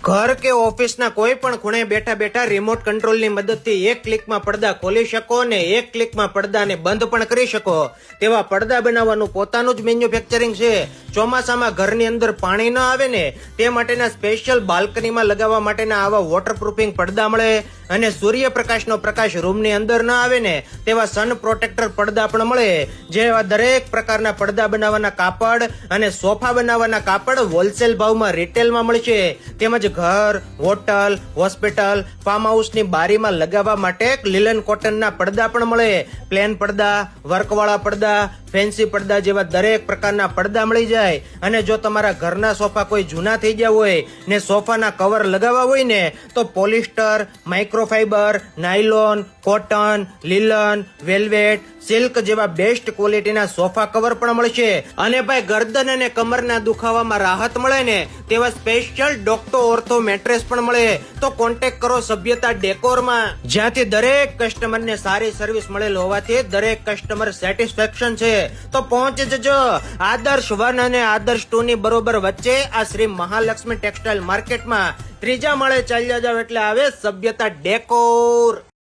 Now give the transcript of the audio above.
ઘર કે ઓફિસના કોઈ પણ ખૂણે બેઠા બેઠા રિમોટ કંટ્રોલની મદદથી એક ક્લિકમાં પડદા ખોલી શકો ને એક ક્લિકમાં પડદાને બંધ પણ કરી શકો તેવા પડદા બનાવવાનું પોતાનું જ મેન્યુફેક્ચરિંગ છે. ચોમાસામાં ઘરની અંદર પાણી ન આવે ને તે માટેના સ્પેશિયલ બાલ્કનીમાં લગાવવા માટેના આવા વોટરપ્રૂફિંગ પડદા મળે અને સૂર્યપ્રકાશનો પ્રકાશ રૂમની અંદર ન આવે ને તેવા સન પ્રોટેક્ટર પડદા પણ મળે. જેવા દરેક પ્રકારના પડદા બનાવવાના કાપડ અને સોફા બનાવવાના કાપડ હોલસેલ ભાવમાં રિટેલમાં મળશે. તેમજ ઘર, હોટલ, હોસ્પિટલ, ફાર્મ હાઉસની બારીમાં લગાવવા માટે લીલન કોટનના પડદા પણ મળે. પ્લેન પડદા, વર્કવાળા પડદા, ફેન્સી પડદા જેવા દરેક પ્રકારના પડદા મળી જાય. અને જો તમારા ઘરના સોફા કોઈ જૂના થઈ ગયા હોય ને સોફાના કવર લગાવવા હોય ને તો polyester, માઇક્રોફાઈબર, nylon, cotton, લીલન, velvet, silk જેવા બેસ્ટ ક્વોલિટીના સોફા કવર પણ મળશે. અને ભાઈ ગરદન અને કમરના દુખાવામાં રાહત મળે ને તેવા સ્પેશિયલ ડોક્ટો ઓર્થો મેટ્રેસ પણ મળે. તો કોન્ટેક્ટ કરો સભ્યતા ડેકોરમાં, જ્યાંથી દરેક કસ્ટમરને સારી સર્વિસ મળેલ હોવાથી દરેક કસ્ટમર સેટિસ્ફેક્શન છે. તો પહોંચી જજો આદર્શ 1 અને આદર્શ 2 ની બરોબર વચ્ચે આ શ્રી મહાલક્ષ્મી ટેક્સટાઇલ માર્કેટમાં. ત્રીજા માળે ચાલ્યા જાવ એટલે આવે સભ્યતા ડેકોર.